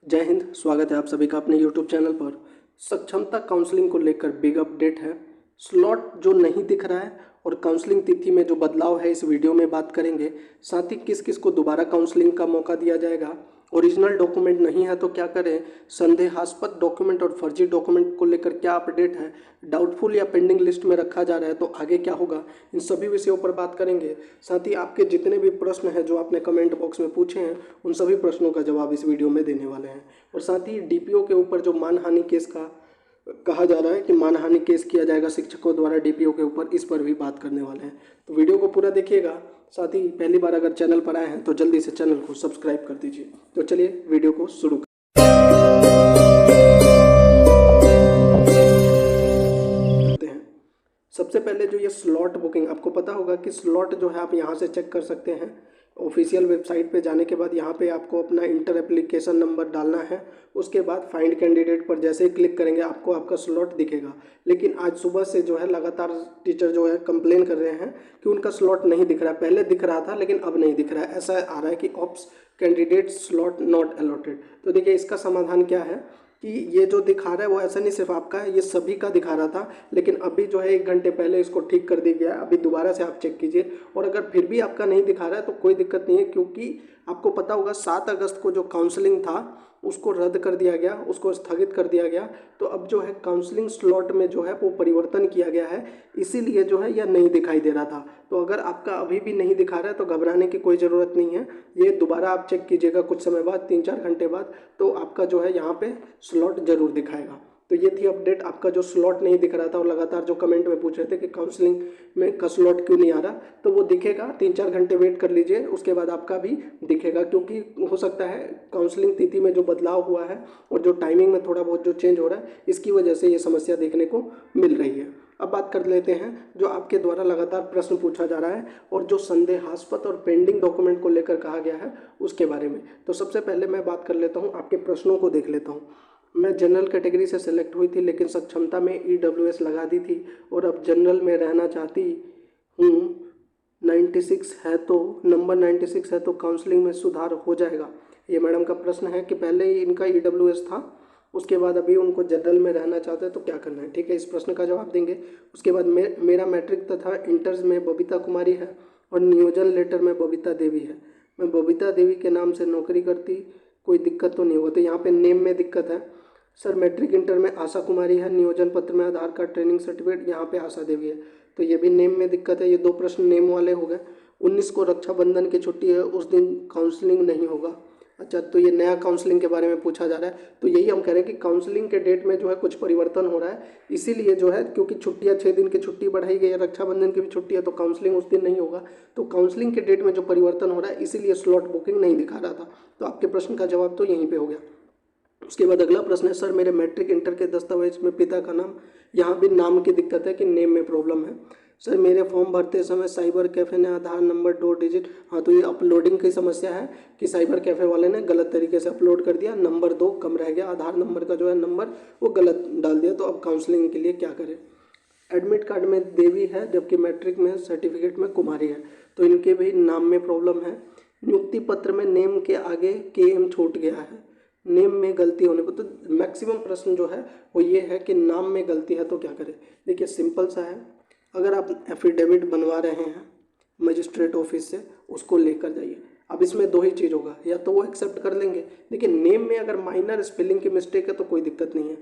जय हिंद। स्वागत है आप सभी का अपने YouTube चैनल पर। सक्षमता काउंसलिंग को लेकर बिग अपडेट है। स्लॉट जो नहीं दिख रहा है और काउंसलिंग तिथि में जो बदलाव है इस वीडियो में बात करेंगे। साथ ही किस किस को दोबारा काउंसलिंग का मौका दिया जाएगा। ओरिजिनल डॉक्यूमेंट नहीं है तो क्या करें, संदेहास्पद डॉक्यूमेंट और फर्जी डॉक्यूमेंट को लेकर क्या अपडेट है, डाउटफुल या पेंडिंग लिस्ट में रखा जा रहा है तो आगे क्या होगा, इन सभी विषयों पर बात करेंगे। साथ ही आपके जितने भी प्रश्न हैं जो आपने कमेंट बॉक्स में पूछे हैं उन सभी प्रश्नों का जवाब इस वीडियो में देने वाले हैं। और साथ ही डीपीओ के ऊपर जो मानहानि केस का कहा जा रहा है कि मानहानि केस किया जाएगा शिक्षकों द्वारा डीपीओ के ऊपर, इस पर भी बात करने वाले हैं। तो वीडियो को पूरा देखिएगा। साथ ही पहली बार अगर चैनल पर आए हैं तो जल्दी से चैनल को सब्सक्राइब कर दीजिए। तो चलिए वीडियो को शुरू करते हैं। सबसे पहले जो ये स्लॉट बुकिंग, आपको पता होगा कि स्लॉट जो है आप यहाँ से चेक कर सकते हैं। ऑफिशियल वेबसाइट पे जाने के बाद यहाँ पे आपको अपना इंटर एप्लीकेशन नंबर डालना है। उसके बाद फाइंड कैंडिडेट पर जैसे ही क्लिक करेंगे आपको आपका स्लॉट दिखेगा। लेकिन आज सुबह से जो है लगातार टीचर जो है कंप्लेन कर रहे हैं कि उनका स्लॉट नहीं दिख रहा है। पहले दिख रहा था लेकिन अब नहीं दिख रहा है। ऐसा आ रहा है कि ops candidate slot not allotted. तो देखिए इसका समाधान क्या है कि ये जो दिखा रहा है वो ऐसा नहीं सिर्फ आपका है, ये सभी का दिखा रहा था। लेकिन अभी जो है 1 घंटे पहले इसको ठीक कर दिया गया है। अभी दोबारा से आप चेक कीजिए और अगर फिर भी आपका नहीं दिखा रहा है तो कोई दिक्कत नहीं है, क्योंकि आपको पता होगा 7 अगस्त को जो काउंसलिंग था उसको रद्द कर दिया गया, उसको स्थगित कर दिया गया। तो अब जो है काउंसलिंग स्लॉट में जो है वो परिवर्तन किया गया है, इसीलिए जो है यह नहीं दिखाई दे रहा था। तो अगर आपका अभी भी नहीं दिखा रहा है तो घबराने की कोई ज़रूरत नहीं है। ये दोबारा आप चेक कीजिएगा कुछ समय बाद, 3-4 घंटे बाद, तो आपका जो है यहाँ पे स्लॉट जरूर दिखाएगा। तो ये थी अपडेट। आपका जो स्लॉट नहीं दिख रहा था और लगातार जो कमेंट में पूछ रहे थे कि काउंसलिंग में का स्लॉट क्यों नहीं आ रहा, तो वो दिखेगा। 3-4 घंटे वेट कर लीजिए, उसके बाद आपका भी दिखेगा। क्योंकि हो सकता है काउंसलिंग तिथि में जो बदलाव हुआ है और जो टाइमिंग में थोड़ा बहुत जो चेंज हो रहा है इसकी वजह से ये समस्या देखने को मिल रही है। अब बात कर लेते हैं जो आपके द्वारा लगातार प्रश्न पूछा जा रहा है और जो संदेहास्पद और पेंडिंग डॉक्यूमेंट को लेकर कहा गया है उसके बारे में। तो सबसे पहले मैं बात कर लेता हूँ, आपके प्रश्नों को देख लेता हूँ। मैं जनरल कैटेगरी से सिलेक्ट हुई थी लेकिन सक्षमता में ईडब्ल्यूएस लगा दी थी और अब जनरल में रहना चाहती हूँ। 96 है तो नंबर 96 है तो काउंसलिंग में सुधार हो जाएगा। ये मैडम का प्रश्न है कि पहले ही इनका ईडब्ल्यूएस था, उसके बाद अभी उनको जनरल में रहना चाहते हैं तो क्या करना है। ठीक है, इस प्रश्न का जवाब देंगे। उसके बाद मेरा मैट्रिक तथा इंटर्स में बबीता कुमारी है और नियोजन लेटर में बबीता देवी है। मैं बबीता देवी के नाम से नौकरी करती, कोई दिक्कत तो नहीं होगा। तो यहाँ पे नेम में दिक्कत है। सर मैट्रिक इंटर में आशा कुमारी है, नियोजन पत्र में आधार कार्ड ट्रेनिंग सर्टिफिकेट, यहाँ पे आशा देवी है। तो ये भी नेम में दिक्कत है। ये 2 प्रश्न नेम वाले हो गए। 19 को रक्षाबंधन की छुट्टी है, उस दिन काउंसलिंग नहीं होगा। अच्छा, तो ये नया काउंसलिंग के बारे में पूछा जा रहा है। तो यही हम कह रहे हैं कि काउंसलिंग के डेट में जो है कुछ परिवर्तन हो रहा है, इसीलिए जो है क्योंकि छुट्टियाँ 6 दिन की छुट्टी बढ़ाई गई है, रक्षाबंधन की भी छुट्टी है तो काउंसलिंग उस दिन नहीं होगा। तो काउंसलिंग के डेट में जो परिवर्तन हो रहा है इसीलिए स्लॉट बुकिंग नहीं दिखा रहा था। तो आपके प्रश्न का जवाब तो यहीं पर हो गया। उसके बाद अगला प्रश्न है, सर मेरे मैट्रिक इंटर के दस्तावेज में पिता का नाम, यहाँ भी नाम की दिक्कत है कि नेम में प्रॉब्लम है। सर मेरे फॉर्म भरते समय साइबर कैफ़े ने आधार नंबर 2 डिजिट, हाँ तो ये अपलोडिंग की समस्या है कि साइबर कैफ़े वाले ने गलत तरीके से अपलोड कर दिया, नंबर 2 कम रह गया, आधार नंबर का जो है नंबर वो गलत डाल दिया। तो अब काउंसलिंग के लिए क्या करें। एडमिट कार्ड में देवी है जबकि मैट्रिक में सर्टिफिकेट में कुमारी है, तो इनके भी नाम में प्रॉब्लम है। नियुक्ति पत्र में नेम के आगे KM छूट गया है, नेम में गलती होने पर। तो मैक्सिमम प्रश्न जो है वो ये है कि नाम में गलती है तो क्या करें। देखिए सिंपल सा है, अगर आप एफिडेविट बनवा रहे हैं मजिस्ट्रेट ऑफिस से, उसको लेकर जाइए। अब इसमें 2 ही चीज़ होगा, या तो वो एक्सेप्ट कर लेंगे। देखिए नेम में अगर माइनर स्पेलिंग की मिस्टेक है तो कोई दिक्कत नहीं है,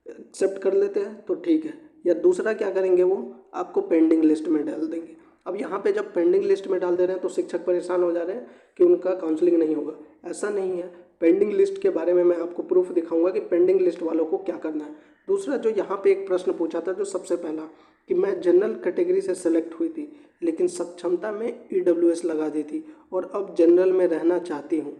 एक्सेप्ट कर लेते हैं तो ठीक है। या दूसरा क्या करेंगे, वो आपको पेंडिंग लिस्ट में डाल देंगे। अब यहाँ पे जब पेंडिंग लिस्ट में डाल दे रहे हैं तो शिक्षक परेशान हो जा रहे हैं कि उनका काउंसलिंग नहीं होगा। ऐसा नहीं है। पेंडिंग लिस्ट के बारे में मैं आपको प्रूफ दिखाऊंगा कि पेंडिंग लिस्ट वालों को क्या करना है। दूसरा जो यहाँ पे एक प्रश्न पूछा था जो सबसे पहला, कि मैं जनरल कैटेगरी से सेलेक्ट हुई थी लेकिन सक्षमता में ईडब्ल्यूएस लगा दी थी और अब जनरल में रहना चाहती हूँ,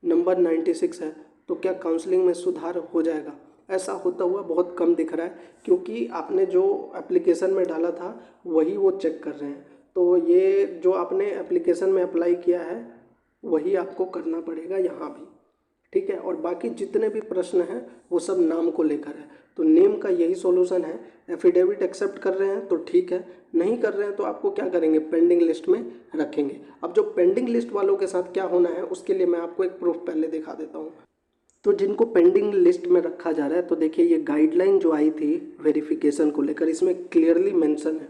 नंबर 96 है तो क्या काउंसलिंग में सुधार हो जाएगा। ऐसा होता हुआ बहुत कम दिख रहा है क्योंकि आपने जो एप्लीकेशन में डाला था वही वो चेक कर रहे हैं। तो ये जो आपने एप्लीकेशन में अप्लाई किया है वही आपको करना पड़ेगा यहाँ भी। ठीक है, और बाकी जितने भी प्रश्न हैं वो सब नाम को लेकर है। तो नेम का यही सॉल्यूशन है। एफिडेविट एक्सेप्ट कर रहे हैं तो ठीक है, नहीं कर रहे हैं तो आपको क्या करेंगे, पेंडिंग लिस्ट में रखेंगे। अब जो पेंडिंग लिस्ट वालों के साथ क्या होना है उसके लिए मैं आपको एक प्रूफ पहले दिखा देता हूँ। तो जिनको पेंडिंग लिस्ट में रखा जा रहा है, तो देखिए ये गाइडलाइन जो आई थी वेरिफिकेशन को लेकर, इसमें क्लियरली मेंशन है,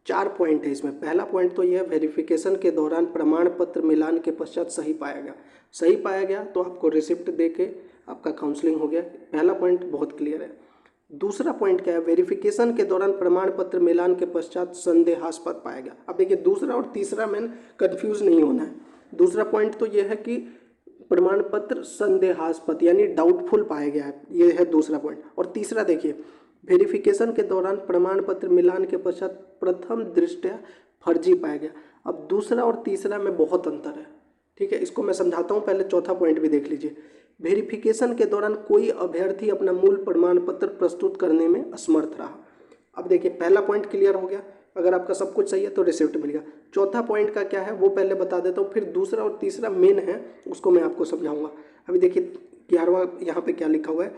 4 पॉइंट है इसमें। पहला पॉइंट तो यह वेरिफिकेशन के दौरान प्रमाण पत्र मिलान के पश्चात सही पाया गया। सही पाया गया तो आपको रिसिप्ट दे के आपका काउंसलिंग हो गया। पहला पॉइंट बहुत क्लियर है। दूसरा पॉइंट क्या है, वेरिफिकेशन के दौरान प्रमाण पत्र मिलान के पश्चात संदेहास्पद पाया गया। अब देखिए दूसरा और तीसरा में कंफ्यूज नहीं होना है। दूसरा पॉइंट तो यह है कि प्रमाण पत्र संदेहास्पद यानी डाउटफुल पाया गया है, ये है दूसरा पॉइंट। और तीसरा देखिए, वेरिफिकेशन के दौरान प्रमाण पत्र मिलान के पश्चात प्रथम दृष्टया फर्जी पाया गया। अब दूसरा और तीसरा में बहुत अंतर है, ठीक है, इसको मैं समझाता हूँ। पहले चौथा पॉइंट भी देख लीजिए। वेरिफिकेशन के दौरान कोई अभ्यर्थी अपना मूल प्रमाण पत्र प्रस्तुत करने में असमर्थ रहा। अब देखिए पहला पॉइंट क्लियर हो गया, अगर आपका सब कुछ सही है तो रिसिप्ट मिलेगा। चौथा पॉइंट का क्या है वो पहले बता देता हूँ, फिर दूसरा और तीसरा मेन है उसको मैं आपको समझाऊंगा। अभी देखिए 11वां यहाँ पे क्या लिखा हुआ है,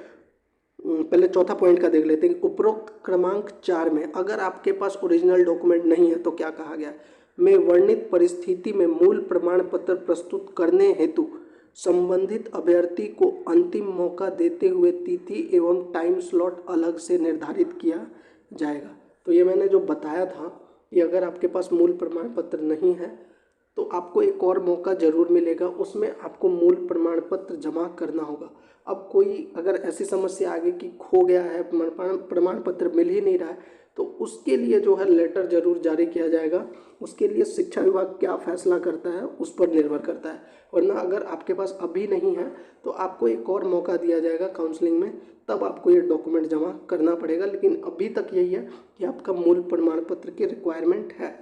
पहले चौथा पॉइंट का देख लेते हैं। उपरोक्त क्रमांक 4 में अगर आपके पास ओरिजिनल डॉक्यूमेंट नहीं है तो क्या कहा गया है, में वर्णित परिस्थिति में मूल प्रमाण पत्र प्रस्तुत करने हेतु संबंधित अभ्यर्थी को अंतिम मौका देते हुए तिथि एवं टाइम स्लॉट अलग से निर्धारित किया जाएगा। तो ये मैंने जो बताया था कि अगर आपके पास मूल प्रमाण पत्र नहीं है तो आपको एक और मौका ज़रूर मिलेगा, उसमें आपको मूल प्रमाण पत्र जमा करना होगा। अब कोई अगर ऐसी समस्या आ गई कि खो गया है, प्रमाण पत्र मिल ही नहीं रहा है, तो उसके लिए जो है लेटर ज़रूर जारी किया जाएगा। उसके लिए शिक्षा विभाग क्या फैसला करता है उस पर निर्भर करता है। वरना अगर आपके पास अभी नहीं है तो आपको एक और मौका दिया जाएगा काउंसलिंग में, तब आपको ये डॉक्यूमेंट जमा करना पड़ेगा। लेकिन अभी तक यही है कि आपका मूल प्रमाण पत्र की रिक्वायरमेंट है।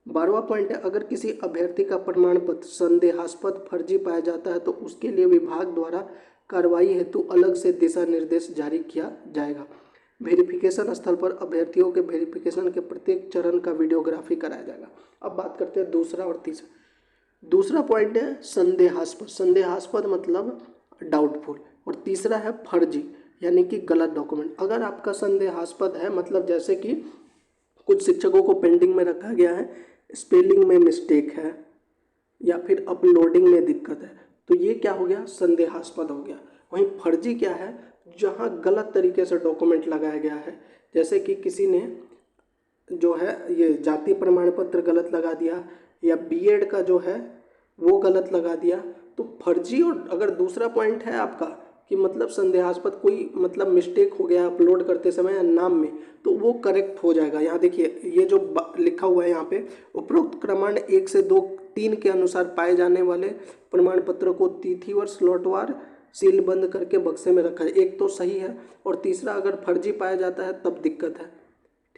12वां पॉइंट है, अगर किसी अभ्यर्थी का प्रमाण पत्र संदेहास्पद फर्जी पाया जाता है तो उसके लिए विभाग द्वारा कार्रवाई हेतु अलग से दिशा निर्देश जारी किया जाएगा। वेरिफिकेशन स्थल पर अभ्यर्थियों के वेरिफिकेशन के प्रत्येक चरण का वीडियोग्राफी कराया जाएगा। अब बात करते हैं दूसरा और तीसरा। दूसरा पॉइंट है संदेहास्पद। संदेहास्पद मतलब डाउटफुल। और तीसरा है फर्जी यानी कि गलत डॉक्यूमेंट। अगर आपका संदेहास्पद है मतलब जैसे कि कुछ शिक्षकों को पेंडिंग में रखा गया है, स्पेलिंग में मिस्टेक है या फिर अपलोडिंग में दिक्कत है, तो ये क्या हो गया, संदेहास्पद हो गया। वहीं फर्जी क्या है, जहाँ गलत तरीके से डॉक्यूमेंट लगाया गया है, जैसे कि किसी ने जो है ये जाति प्रमाण पत्र गलत लगा दिया या बीएड का जो है वो गलत लगा दिया, तो फर्जी। और अगर दूसरा पॉइंट है आपका कि मतलब संदेहास्पद कोई मतलब मिस्टेक हो गया अपलोड करते समय या नाम में, तो वो करेक्ट हो जाएगा। यहाँ देखिए ये जो लिखा हुआ है यहाँ पे, उपरोक्त क्रमांक 1 से 2 3 के अनुसार पाए जाने वाले प्रमाण पत्र को तिथिवार स्लॉटवार सील बंद करके बक्से में रखा है। एक तो सही है और तीसरा अगर फर्जी पाया जाता है तब दिक्कत है,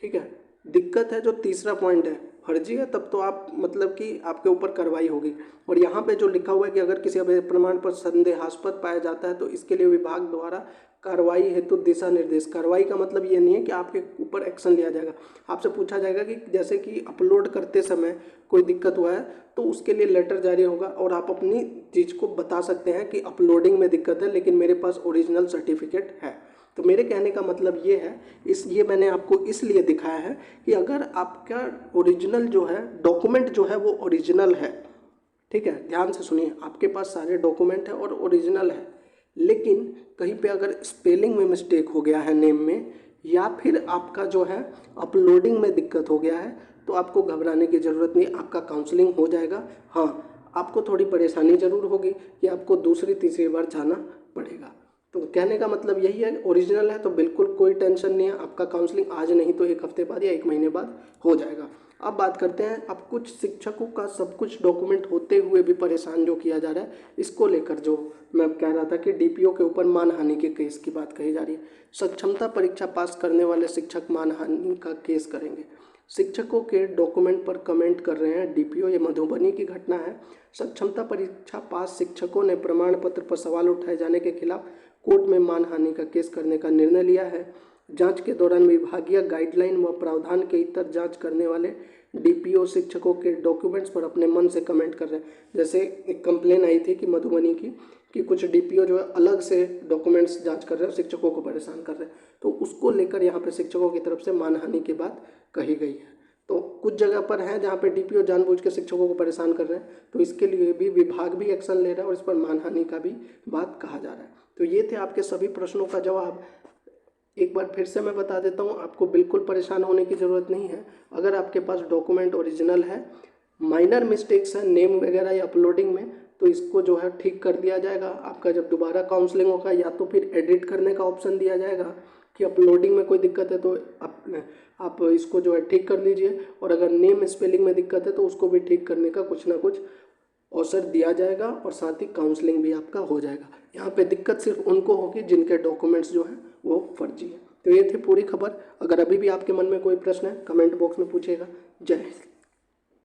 ठीक है, दिक्कत है। जो तीसरा पॉइंट है फर्जी है तब तो आप मतलब कि आपके ऊपर कार्रवाई होगी। और यहाँ पे जो लिखा हुआ है कि अगर किसी प्रमाण पर संदेहास्पद पाया जाता है तो इसके लिए विभाग द्वारा कार्रवाई हेतु दिशा निर्देश। कार्रवाई का मतलब ये नहीं है कि आपके ऊपर एक्शन लिया जाएगा। आपसे पूछा जाएगा कि जैसे कि अपलोड करते समय कोई दिक्कत हुआ है तो उसके लिए लेटर जारी होगा और आप अपनी चीज़ को बता सकते हैं कि अपलोडिंग में दिक्कत है लेकिन मेरे पास ओरिजिनल सर्टिफिकेट है। तो मेरे कहने का मतलब ये है, ये मैंने आपको इसलिए दिखाया है कि अगर आपका ओरिजिनल जो है डॉक्यूमेंट जो है वो ओरिजिनल है, ठीक है, ध्यान से सुनिए, आपके पास सारे डॉक्यूमेंट है और ओरिजिनल है, लेकिन कहीं पे अगर स्पेलिंग में मिस्टेक हो गया है नेम में या फिर आपका जो है अपलोडिंग में दिक्कत हो गया है, तो आपको घबराने की ज़रूरत नहीं, आपका काउंसलिंग हो जाएगा। हाँ, आपको थोड़ी परेशानी ज़रूर होगी कि आपको दूसरी तीसरी बार जाना पड़ेगा। तो कहने का मतलब यही है, ओरिजिनल है तो बिल्कुल कोई टेंशन नहीं है, आपका काउंसलिंग आज नहीं तो 1 हफ्ते बाद या 1 महीने बाद हो जाएगा। अब बात करते हैं, अब कुछ शिक्षकों का सब कुछ डॉक्यूमेंट होते हुए भी परेशान जो किया जा रहा है, इसको लेकर जो मैं कह रहा था कि डीपीओ के ऊपर मानहानि के केस की बात कही जा रही है। सक्षमता परीक्षा पास करने वाले शिक्षक मानहानि का केस करेंगे। शिक्षकों के डॉक्यूमेंट पर कमेंट कर रहे हैं डीपीओ, ये मधुबनी की घटना है। सक्षमता परीक्षा पास शिक्षकों ने प्रमाण पत्र पर सवाल उठाए जाने के खिलाफ कोर्ट में मानहानि का केस करने का निर्णय लिया है। जांच के दौरान विभागीय गाइडलाइन व प्रावधान के इतर जांच करने वाले डीपीओ शिक्षकों के डॉक्यूमेंट्स पर अपने मन से कमेंट कर रहे हैं। जैसे एक कंप्लेन आई थी कि मधुबनी की कि कुछ डीपीओ जो है अलग से डॉक्यूमेंट्स जांच कर रहे हैं, शिक्षकों को परेशान कर रहे हैं, तो उसको लेकर यहाँ पे शिक्षकों की तरफ से मानहानि की बात कही गई है। तो कुछ जगह पर हैं जहाँ पे डीपीओ जानबूझ के शिक्षकों को परेशान कर रहे हैं, तो इसके लिए भी विभाग भी एक्शन ले रहा है और इस पर मानहानि का भी बात कहा जा रहा है। तो ये थे आपके सभी प्रश्नों का जवाब। एक बार फिर से मैं बता देता हूँ, आपको बिल्कुल परेशान होने की ज़रूरत नहीं है। अगर आपके पास डॉक्यूमेंट ओरिजिनल है, माइनर मिस्टेक्स हैं नेम वगैरह या अपलोडिंग में, तो इसको जो है ठीक कर दिया जाएगा। आपका जब दोबारा काउंसलिंग होगा या तो फिर एडिट करने का ऑप्शन दिया जाएगा कि अपलोडिंग में कोई दिक्कत है तो आप इसको जो है ठीक कर लीजिए, और अगर नेम स्पेलिंग में दिक्कत है तो उसको भी ठीक करने का कुछ ना कुछ अवसर दिया जाएगा, और साथ ही काउंसलिंग भी आपका हो जाएगा। यहाँ पे दिक्कत सिर्फ उनको होगी जिनके डॉक्यूमेंट्स जो हैं वो फर्जी है। तो ये थी पूरी खबर। अगर अभी भी आपके मन में कोई प्रश्न है कमेंट बॉक्स में पूछिएगा। जय हिंद।